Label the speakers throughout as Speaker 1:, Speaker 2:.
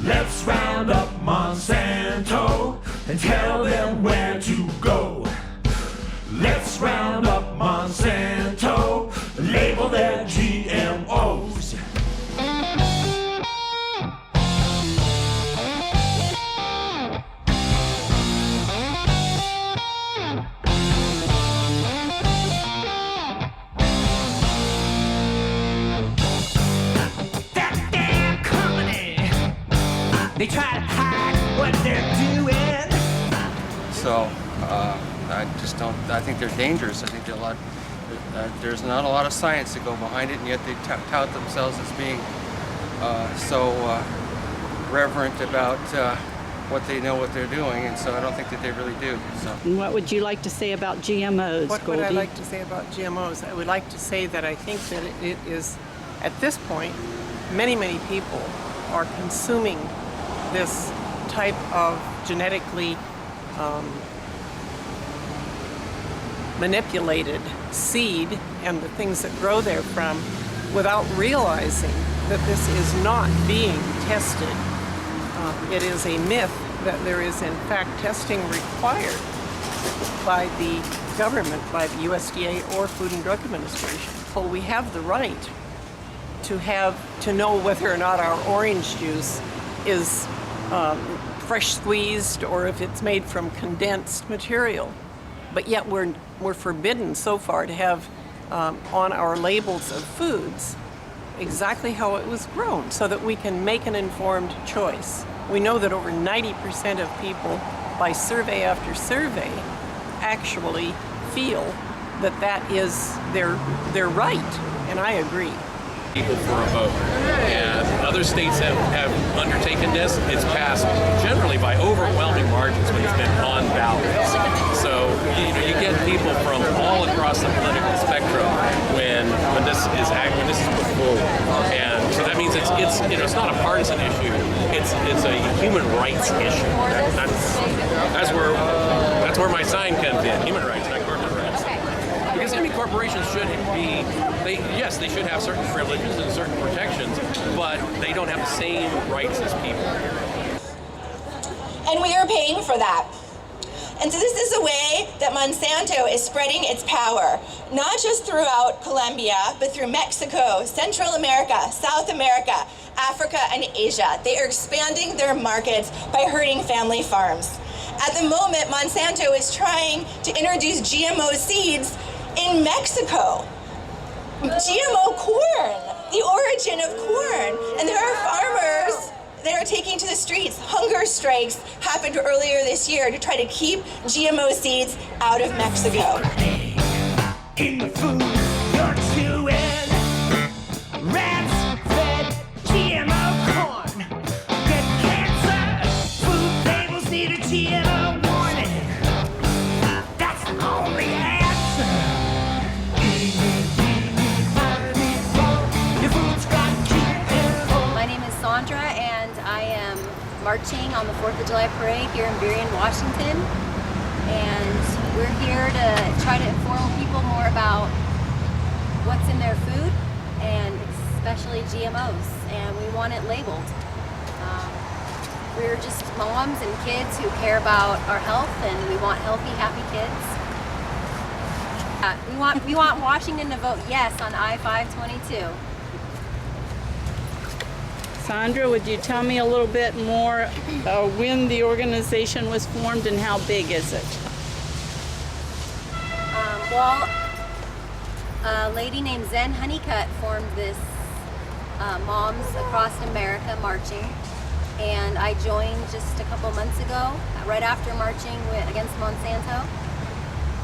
Speaker 1: Let's round up Monsanto and tell them where to go. Let's round up Monsanto, label their GMOs. That damn company, they try to hide what they're doing.
Speaker 2: So, I think they're dangerous. I think there's not a lot of science to go behind it, and yet they tout themselves as being so reverent about what they know what they're doing, and so I don't think that they really do. So.
Speaker 3: And what would you like to say about GMOs,
Speaker 4: What
Speaker 3: Goldie?
Speaker 4: would I like to say about GMOs? I would like to say that I think that it is, at this point, many people are consuming this type of genetically manipulated seed and the things that grow therefrom without realizing that this is not being tested. It is a myth that there is in fact testing required by the government, by the USDA or Food and Drug Administration. Well, we have the right to know whether or not our orange juice is fresh squeezed or if it's made from condensed material. But yet we're forbidden so far to have on our labels of foods exactly how it was grown so that we can make an informed choice. We know that over 90% of people, by survey after survey, actually feel that that is their right, and I agree.
Speaker 5: People for a vote, and other states have undertaken this. It's passed generally by overwhelming margins when it's been on ballot. So you get people from all across the political spectrum when this is put forward, and so that means it's not a partisan issue. It's a human rights issue. That's where my sign comes in. Human rights, not corporate rights. Because corporations should be, they should have certain privileges and certain protections, but they don't have the same rights as people.
Speaker 6: And we are paying for that. And so this is a way that Monsanto is spreading its power, not just throughout Colombia, but through Mexico, Central America, South America, Africa, and Asia. They are expanding their markets by hurting family farms. At the moment, Monsanto is trying to introduce GMO seeds in Mexico. GMO corn, the origin of corn. And there are farmers that are taking to the streets. Hunger strikes happened earlier this year to try to keep GMO seeds out of Mexico.
Speaker 1: In the food you're chewing, rats fed GMO corn get cancer. Food labels need a GMO warning. That's the only answer.
Speaker 7: My name is Sandra, and I am marching on the 4th of July parade here in Burien, Washington. And we're here to try to inform people more about what's in their food, and especially GMOs, and we want it labeled. We're just moms and kids who care about our health, and we want healthy, happy kids. We want Washington to vote yes on I-522.
Speaker 3: Sandra, would you tell me a little bit more when the organization was formed and how big is it?
Speaker 7: A lady named Zen Honeycutt formed this Moms Across America marching, and I joined just a couple months ago, right after marching against Monsanto,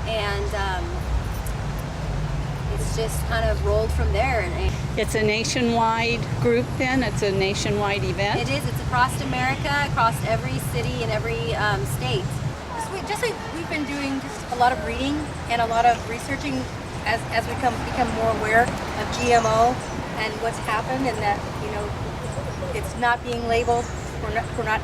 Speaker 7: and it's just kind of rolled from there.
Speaker 3: It's a nationwide group then? It's a nationwide event?
Speaker 7: It is. It's across America, across every city and every state.
Speaker 8: We've been doing just a lot of reading and a lot of researching as we become more aware of GMO and what's happened, and that it's not being labeled. We're not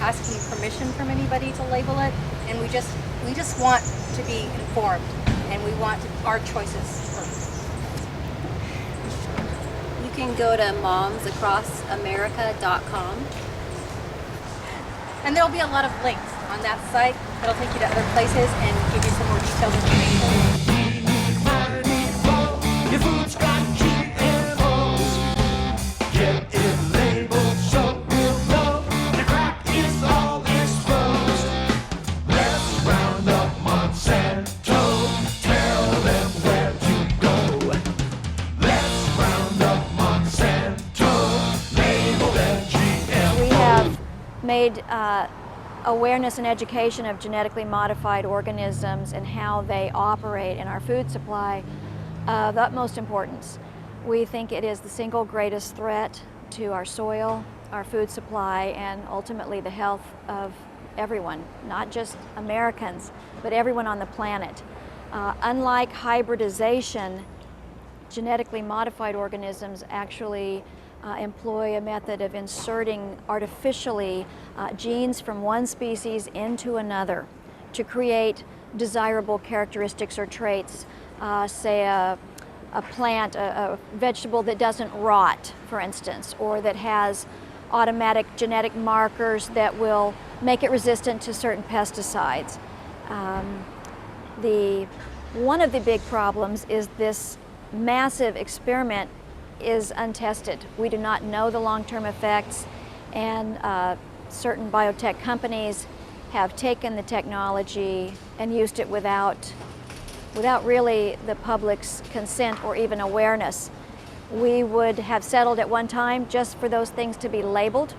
Speaker 8: asking permission from anybody to label it, and we just want to be informed, and we want our choices.
Speaker 7: You can go to momsacrossamerica.com.
Speaker 8: And there'll be a lot of links on that site that'll take you to other places and give you some more detailed information.
Speaker 1: Your food's got GMOs. Get it labeled so we'll know the crap is all exposed. Let's round up Monsanto. Tell them where to go. Let's round up Monsanto. Label them GMOs.
Speaker 9: We have made awareness and education of genetically modified organisms and how they operate in our food supply of utmost importance. We think it is the single greatest threat to our soil, our food supply, and ultimately the health of everyone, not just Americans, but everyone on the planet. Unlike hybridization, genetically modified organisms actually employ a method of inserting artificially genes from one species into another to create desirable characteristics or traits, say a plant, a vegetable that doesn't rot, for instance, or that has automatic genetic markers that will make it resistant to certain pesticides. One of the big problems is this massive experiment is untested. We do not know the long-term effects, and certain biotech companies have taken the technology and used it without really the public's consent or even awareness. We would have settled at one time just for those things to be labeled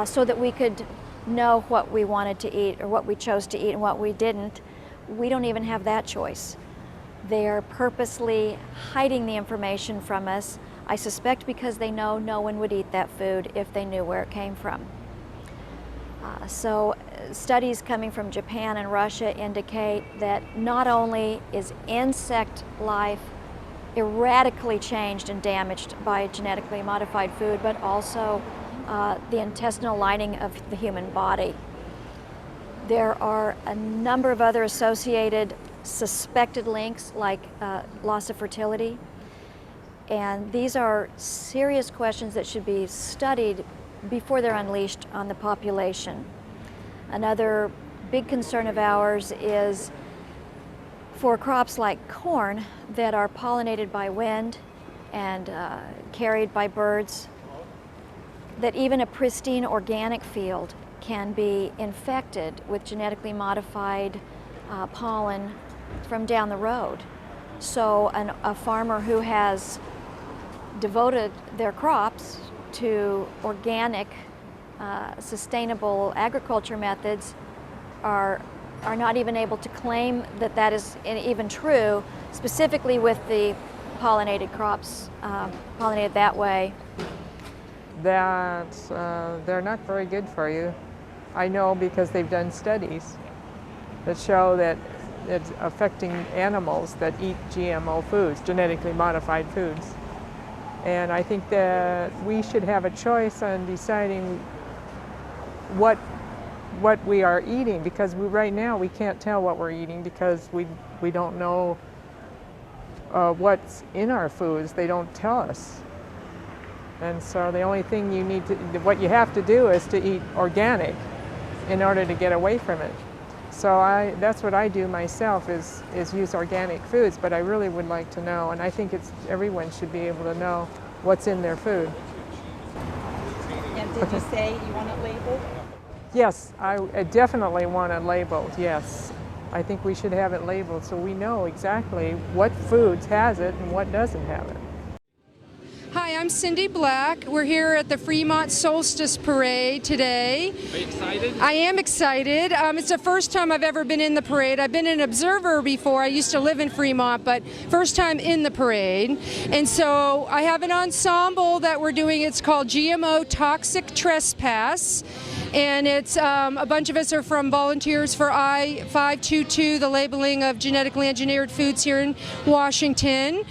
Speaker 9: so that we could know what we wanted to eat or what we chose to eat and what we didn't. We don't even have that choice. They're purposely hiding the information from us, I suspect because they know no one would eat that food if they knew where it came from. So studies coming from Japan and Russia indicate that not only is insect life erratically changed and damaged by genetically modified food, but also the intestinal lining of the human body. There are a number of other associated suspected links, like loss of fertility, and these are serious questions that should be studied before they're unleashed on the population. Another big concern of ours is for crops like corn that are pollinated by wind and carried by birds, that even a pristine organic field can be infected with genetically modified pollen from down the road. So a farmer who has devoted their crops to organic, sustainable agriculture methods are not even able to claim that that is even true, specifically with the pollinated crops, pollinated that way.
Speaker 10: That they're not very good for you. I know because they've done studies that show that it's affecting animals that eat GMO foods, genetically modified foods. And I think that we should have a choice on deciding what we are eating, because right now we can't tell what we're eating because we don't know what's in our foods. They don't tell us. And so the only thing what you have to do is to eat organic in order to get away from it. So that's what I do myself is use organic foods, but I really would like to know, and I think everyone should be able to know what's in their food.
Speaker 3: And did you say you want it labeled?
Speaker 10: Yes, I definitely want it labeled, yes. I think we should have it labeled so we know exactly what foods has it and what doesn't have it.
Speaker 11: Hi, I'm Cindy Black. We're here at the Fremont Solstice Parade today.
Speaker 5: Are you excited?
Speaker 11: I am excited. It's the first time I've ever been in the parade. I've been an observer before. I used to live in Fremont, but first time in the parade. And so I have an ensemble that we're doing. It's called GMO Toxic Trespass. and it's a bunch of us are from volunteers for I-522, the labeling of genetically engineered foods here in Washington,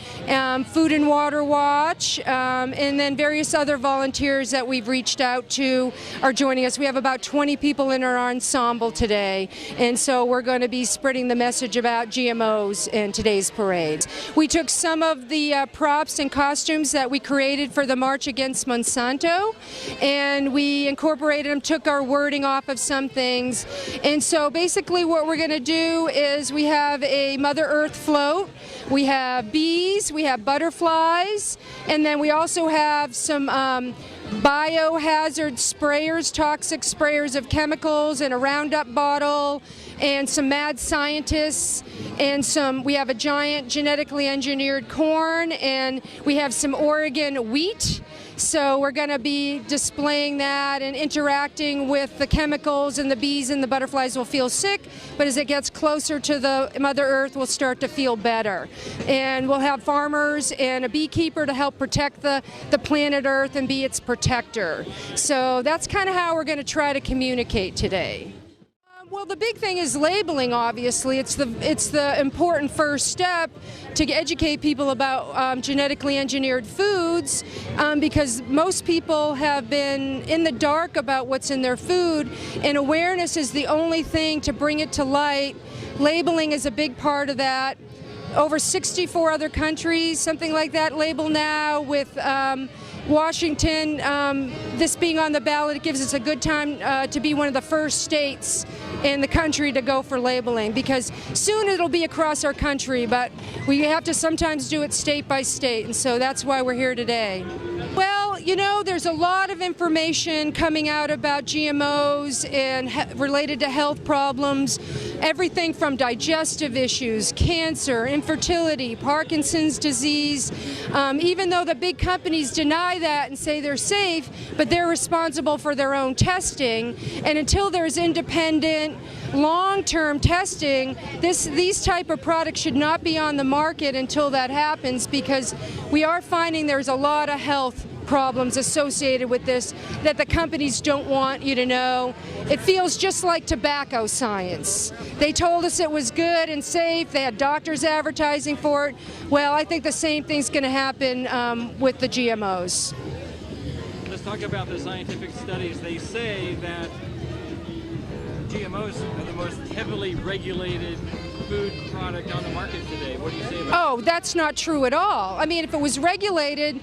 Speaker 11: Food and Water Watch, and then various other volunteers that we've reached out to are joining us. We have about 20 people in our ensemble today, and so we're going to be spreading the message about GMOs in today's parade. We took some of the props and costumes that we created for the March Against Monsanto, and we incorporated them, took our wording off of some things, and so basically what we're going to do is we have a Mother Earth float, we have bees, we have butterflies, and then we also have some biohazard sprayers, toxic sprayers of chemicals, and a Roundup bottle, and some mad scientists, and we have a giant genetically engineered corn, and we have some Oregon wheat. So we're going to be displaying that and interacting with the chemicals, and the bees and the butterflies will feel sick, but as it gets closer to the Mother Earth, we'll start to feel better. And we'll have farmers and a beekeeper to help protect the planet Earth and be its protector. So that's kind of how we're going to try to communicate today. Well, the big thing is labeling, obviously. It's the important first step to educate people about genetically engineered foods, because most people have been in the dark about what's in their food, and awareness is the only thing to bring it to light. Labeling is a big part of that. Over 64 other countries, something like that, label now, with Washington, this being on the ballot, it gives us a good time to be one of the first states in the country to go for labeling, because soon it'll be across our country, but we have to sometimes do it state by state, and so that's why we're here today. Well, you know, there's a lot of information coming out about GMOs and related to health problems, everything from digestive issues, cancer, infertility, Parkinson's disease, even though the big companies deny that and say they're safe, but they're responsible for their own testing, and until there's independent long-term testing, these type of products should not be on the market until that happens, because we are finding there's a lot of health problems associated with this that the companies don't want you to know. It feels just like tobacco science. They told us it was good and safe, they had doctors advertising for it. Well, I think the same thing's going to happen with the GMOs.
Speaker 12: Let's talk about the scientific studies. They say that GMOs are the most heavily regulated food product on the market today. What do you say about that?
Speaker 11: Oh, that's not true at all. I mean, if it was regulated,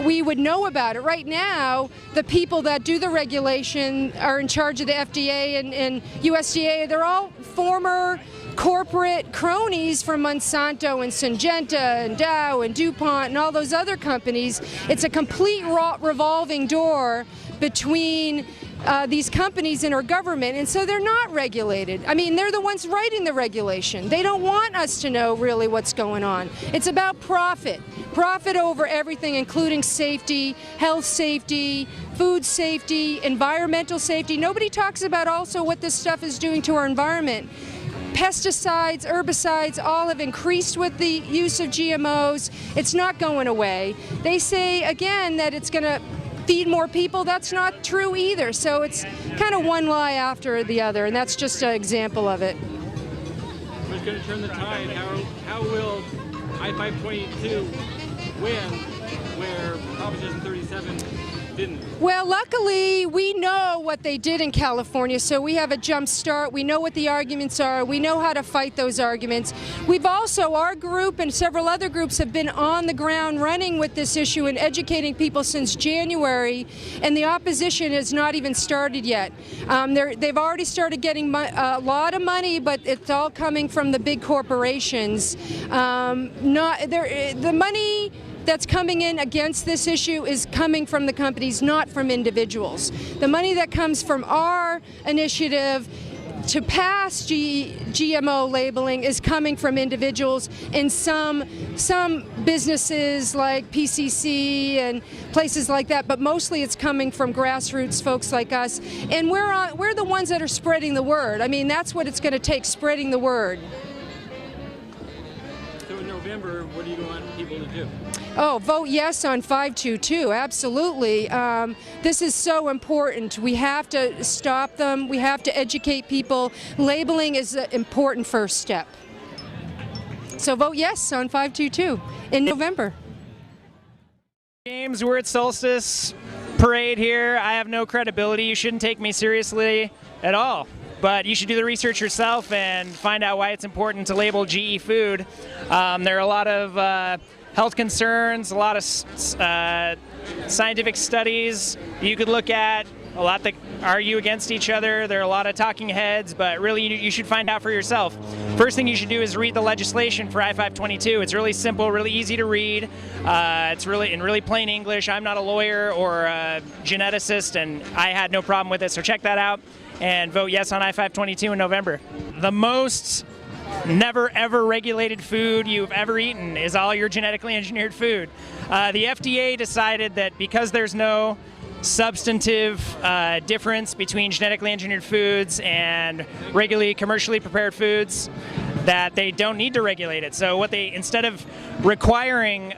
Speaker 11: we would know about it. Right now, the people that do the regulation are in charge of the FDA and USDA. They're all former corporate cronies from Monsanto and Syngenta and Dow and DuPont and all those other companies. It's a complete revolving door between these companies and our government, and so they're not regulated. I mean, they're the ones writing the regulation. They don't want us to know really what's going on. It's about profit. Profit over everything, including safety, health safety, food safety, environmental safety. Nobody talks about also what this stuff is doing to our environment. Pesticides, herbicides, all have increased with the use of GMOs. It's not going away. They say, again, that it's going to feed more people. That's not true either. So it's kind of one lie after the other, and that's just an example of it.
Speaker 12: Who's going to turn the tide? How will I-522 win where Proposition 37 didn't?
Speaker 11: Well, luckily, we know what they did in California, so we have a jump start. We know what the arguments are. We know how to fight those arguments. We've also, our group and several other groups have been on the ground running with this issue and educating people since January, and the opposition has not even started yet. They've already started getting a lot of money, but it's all coming from the big corporations. The money that's coming in against this issue is coming from the companies, not from individuals. The money that comes from our initiative to pass GMO labeling is coming from individuals and some businesses like PCC and places like that, but mostly it's coming from grassroots folks like us. And we're the ones that are spreading the word. I mean, that's what it's going to take, spreading the word.
Speaker 12: So in November, November, what do you want people to do?
Speaker 11: Oh, vote yes on 522, absolutely. This is so important. We have to stop them. We have to educate people. Labeling is an important first step. So vote yes on 522 in November.
Speaker 13: James, we're at Solstice Parade here. I have no credibility. You shouldn't take me seriously at all. But you should do the research yourself and find out why it's important to label GE food. There are a lot of health concerns, a lot of scientific studies you could look at, a lot that argue against each other. There are a lot of talking heads, but really you should find out for yourself. First thing you should do is read the legislation for I-522. It's really simple, really easy to read. It's really in really plain English. I'm not a lawyer or a geneticist, and I had no problem with it, so check that out and vote yes on I-522 in November. The most never ever regulated food you've ever eaten is all your genetically engineered food. The FDA decided that because there's no substantive difference between genetically engineered foods and regularly commercially prepared foods, that they don't need to regulate it. So what they, instead of requiring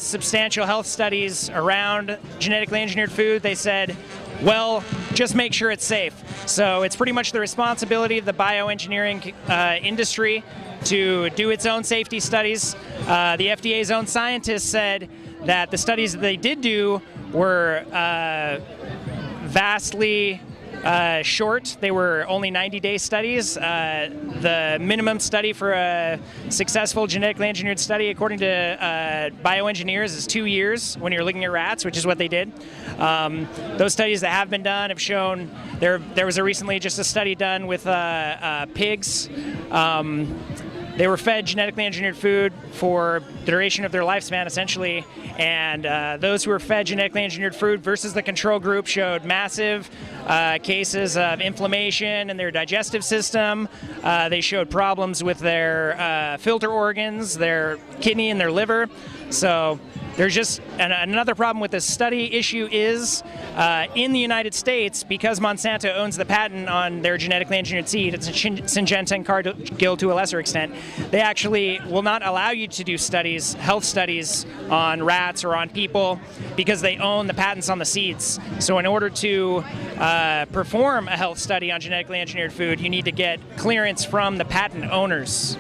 Speaker 13: substantial health studies around genetically engineered food, they said, well, just make sure it's safe. So it's pretty much the responsibility of the bioengineering industry to do its own safety studies. The FDA's own scientists said that the studies that they did do were vastly short. They were only 90-day studies. The minimum study for a successful genetically engineered study, according to bioengineers, is 2 years when you're looking at rats, which is what they did. Those studies that have been done have shown, there was recently just a study done with pigs. They were fed genetically engineered food for the duration of their lifespan, essentially, and those who were fed genetically engineered food versus the control group showed massive cases of inflammation in their digestive system. They showed problems with their filter organs, their kidney and their liver. So there's just another problem with this study issue is in the United States, because Monsanto owns the patent on their genetically engineered seed, it's Syngenta and Cargill to a lesser extent, they actually will not allow you to do studies, health studies on rats or on people, because they own the patents on the seeds. So in order to perform a health study on genetically engineered food, you need to get clearance from the patent owners.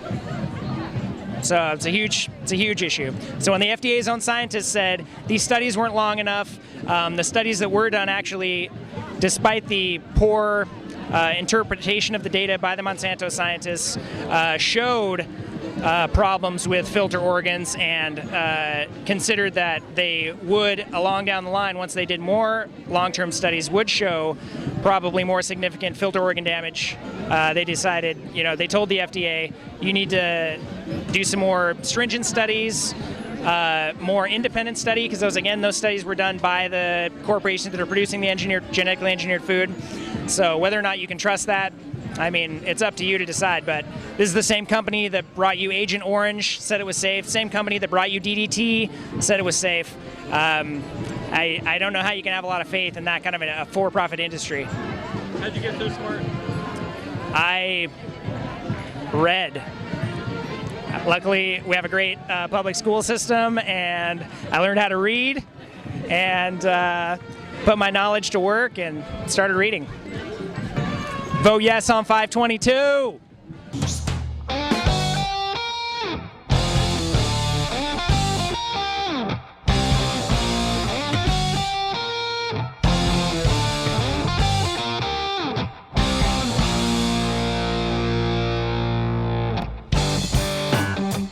Speaker 13: So it's a huge issue. So when the FDA's own scientists said these studies weren't long enough, the studies that were done actually, despite the poor interpretation of the data by the Monsanto scientists, showed problems with filter organs and considered that they would, along down the line, once they did more long-term studies, would show probably more significant filter organ damage. They decided, they told the FDA, you need to do some more stringent studies, more independent study, because those studies were done by the corporations that are producing the genetically engineered food. So whether or not you can trust that, I mean, it's up to you to decide, but this is the same company that brought you Agent Orange, said it was safe, same company that brought you DDT, said it was safe. I don't know how you can have a lot of faith in that kind of a for-profit industry.
Speaker 12: How'd you get so smart?
Speaker 13: I read. Luckily, we have a great public school system, and I learned how to read and put my knowledge to work and started reading. Vote yes on 522.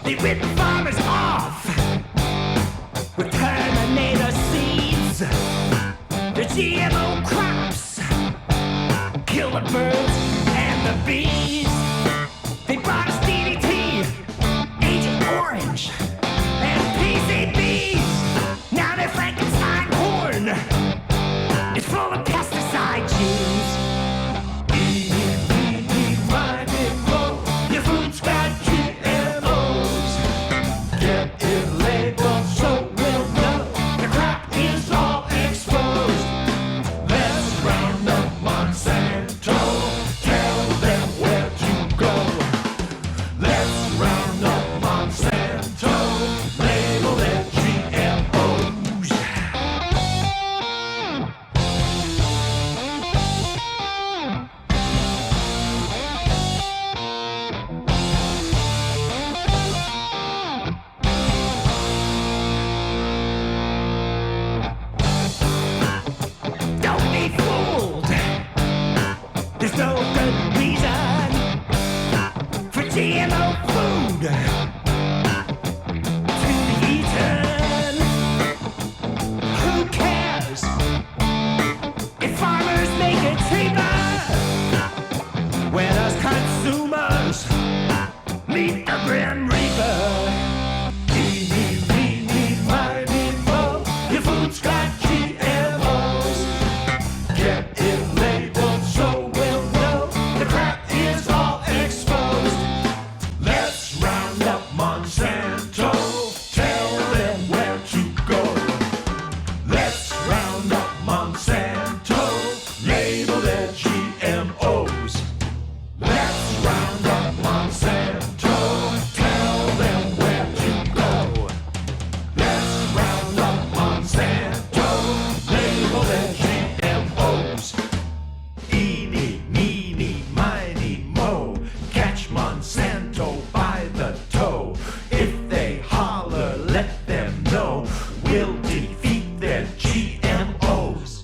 Speaker 1: They rip the farmers off with Terminator seeds. The GMO crops kill the birds and the bees. They brought us DDT, Agent Orange, and PCBs. Now they're Frankenstein corn. It's full of pesticide genes. Your food's got GMOs. Get it labeled so we'll know the crop is all exposed. Let's round up Monsanto. to be eaten. Who cares if farmers make it cheaper when us consumers meet the Grim Reaper? Eeny, miny, mo, your food's got GMOs. Get it labeled so we'll know the crap is all exposed. Let's round up Monsanto, tell them where to go. Let's round up Monsanto, label their GMOs. Let's round up Monsanto, tell them where to go. Let's round up Monsanto, label their GMOs. Eeny, meeny, miny, mo, catch Monsanto by the toe. If they holler, let them know we'll defeat their GMOs.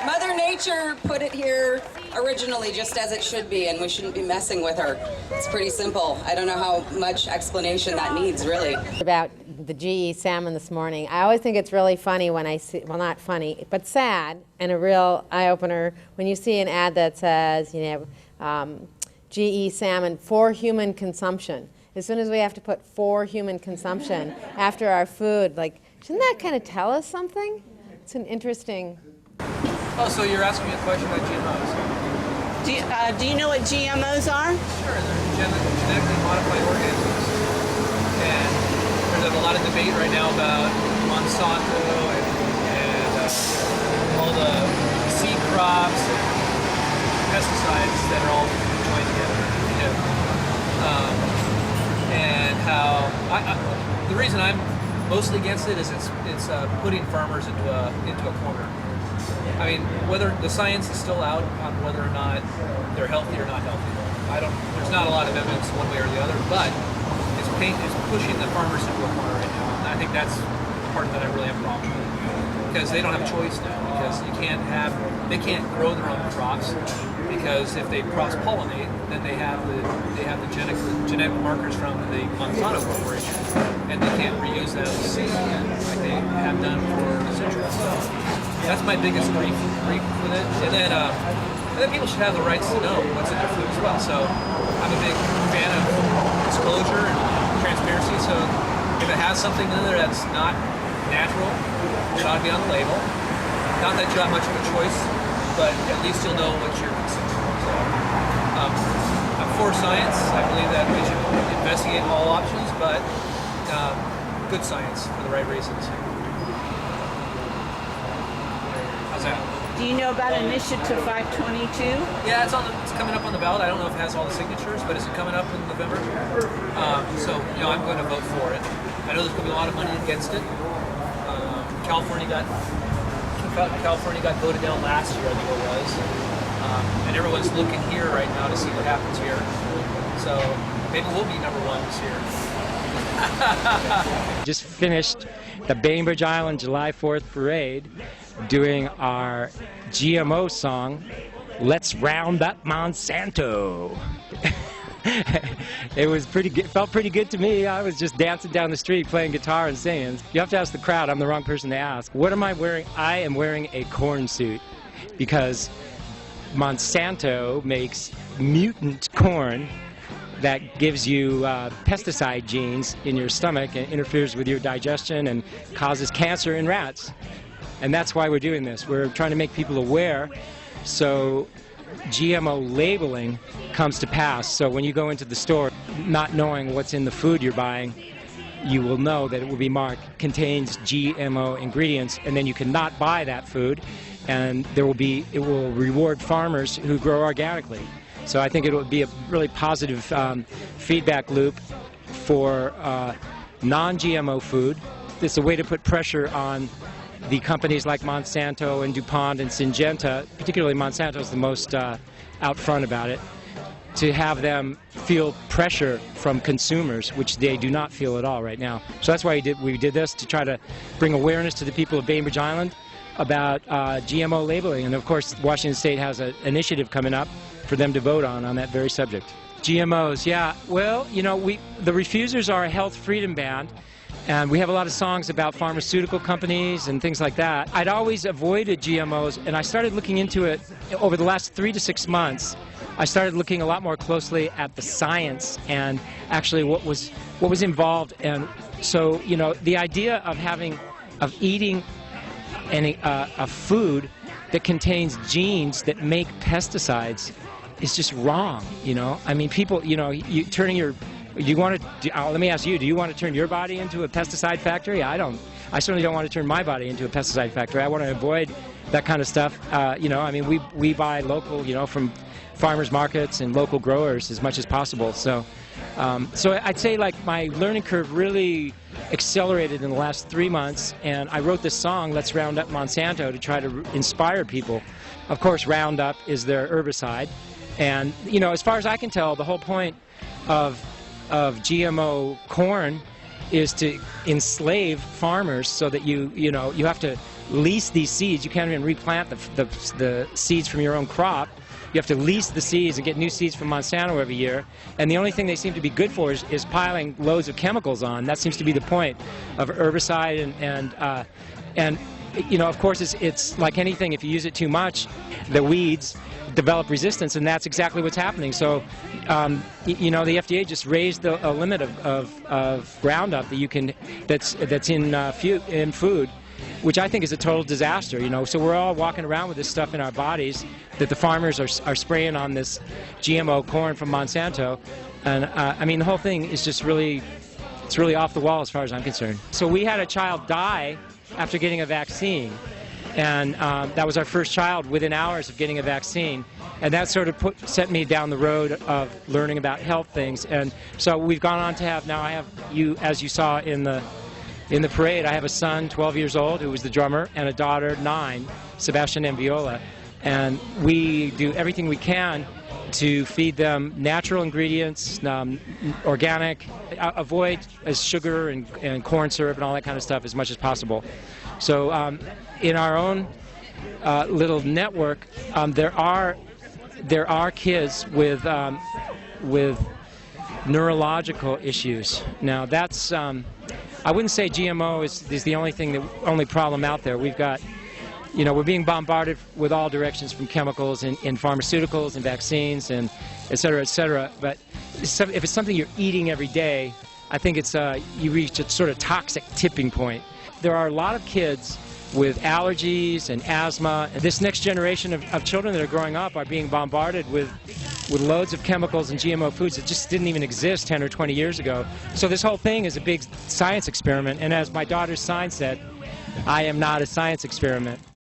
Speaker 14: Mother Nature put it here originally just as it should be, and we shouldn't be messing with her. It's pretty simple. I don't know how much explanation that needs, really.
Speaker 15: About the GE salmon this morning. I always think it's really funny when I see, well, not funny, but sad and a real eye-opener when you see an ad that says, you know, GE salmon for human consumption. As soon as we have to put for human consumption after our food, like, shouldn't that kind of tell us something? It's an interesting...
Speaker 16: Oh, so you're asking me a question about GMOs?
Speaker 3: Do you know what GMOs are?
Speaker 16: Sure, they're genetically modified organisms. And there's a lot of debate right now about Monsanto and all the seed crops and pesticides that are all joined together. You know. And how the reason I'm mostly against it is it's putting farmers into a corner. I mean, whether the science is still out on whether or not they're healthy or not healthy. There's not a lot of evidence one way or the other, but it's pushing the farmers into a corner right now. And I think that's the part that I really have a problem with. Because they don't have a choice now, because they can't grow their own crops, because if they cross-pollinate, then they have the genetic markers from the Monsanto Corporation, and they can't reuse that as a seed again, like they have done for centuries. So that's my biggest grief with it. And then people should have the rights to know what's in their food as well. So I'm a big fan of disclosure and transparency. So if it has something in there that's not natural, it ought to be on the label. Not that you have much of a choice, but at least you'll know what you're consuming. So, I'm for science. I believe that we should investigate all options, but good science for the right reasons. How's that?
Speaker 3: Do you know about Initiative 522?
Speaker 16: Yeah, it's coming up on the ballot. I don't know if it has all the signatures, but is it coming up in November? So, I'm going to vote for it. I know there's going to be a lot of money against it. California got voted down last year, I think it was. And everyone's looking here right now to see what happens here. So maybe we'll be #1 this year.
Speaker 17: Just finished the Bainbridge Island July 4th parade doing our GMO song, Let's Round Up Monsanto. It was pretty good. It felt pretty good to me. I was just dancing down the street playing guitar and singing. You have to ask the crowd. I'm the wrong person to ask. What am I wearing? I am wearing a corn suit because Monsanto makes mutant corn that gives you pesticide genes in your stomach and interferes with your digestion and causes cancer in rats. And that's why we're doing this. We're trying to make people aware so GMO labeling comes to pass. So when you go into the store not knowing what's in the food you're buying, you will know that it will be marked contains GMO ingredients, and then you cannot buy that food, and it will reward farmers who grow organically. So I think it will be a really positive feedback loop for non-GMO food. It's a way to put pressure on the companies like Monsanto and DuPont and Syngenta, particularly Monsanto is the most out front about it, to have them feel pressure from consumers, which they do not feel at all right now. So that's why we did this, to try to bring awareness to the people of Bainbridge Island about GMO labeling. And of course, Washington State has an initiative coming up for them to vote on that very subject. GMOs, yeah. Well, you know, the refusers are a health freedom band, and we have a lot of songs about pharmaceutical companies and things like that. I'd always avoided GMOs, and I started looking into it over the last 3 to 6 months. I started looking a lot more closely at the science and actually what was involved. And so, you know, the idea of eating a food that contains genes that make pesticides is just wrong, you know. I mean, people, you know, let me ask you, do you want to turn your body into a pesticide factory? I certainly don't want to turn my body into a pesticide factory. I want to avoid that kind of stuff. You know, I mean, we buy local, you know, from farmers markets and local growers as much as possible. So I'd say like my learning curve really accelerated in the last 3 months, and I wrote this song, Let's Round Up Monsanto, to try to inspire people. Of course, Roundup is their herbicide. And, you know, as far as I can tell, the whole point of GMO corn is to enslave farmers so that you have to lease these seeds. You can't even replant the seeds from your own crop. You have to lease the seeds and get new seeds from Monsanto every year. And the only thing they seem to be good for is piling loads of chemicals on. That seems to be the point of herbicide. And you know, of course, it's like anything. If you use it too much, the weeds develop resistance, and that's exactly what's happening. So, you know, the FDA just raised a limit of Roundup that's in food, which I think is a total disaster. You know, so we're all walking around with this stuff in our bodies that the farmers are spraying on this GMO corn from Monsanto, and I mean, the whole thing is just really off the wall as far as I'm concerned. So we had a child die after getting a vaccine. And that was our first child within hours of getting a vaccine. And that sort of set me down the road of learning about health things. And so we've gone on to have, now I have, as you saw in the parade, I have a son, 12 years old, who was the drummer, and a daughter, 9, Sebastian and Viola. And we do everything we can to feed them natural ingredients, organic, avoid sugar and corn syrup and all that kind of stuff as much as possible. So in our own little network, there are kids with neurological issues. Now that's I wouldn't say GMO is the only problem out there. We've got, you know, we're being bombarded with all directions from chemicals in pharmaceuticals and vaccines and et cetera, but if it's something you're eating every day, I think you reach a sort of toxic tipping point. There are a lot of kids with allergies and asthma. This next generation of children that are growing up are being bombarded with loads of chemicals and GMO foods that just didn't even exist 10 or 20 years ago. So this whole thing is a big science experiment, and as my daughter's sign said, I am not a science experiment.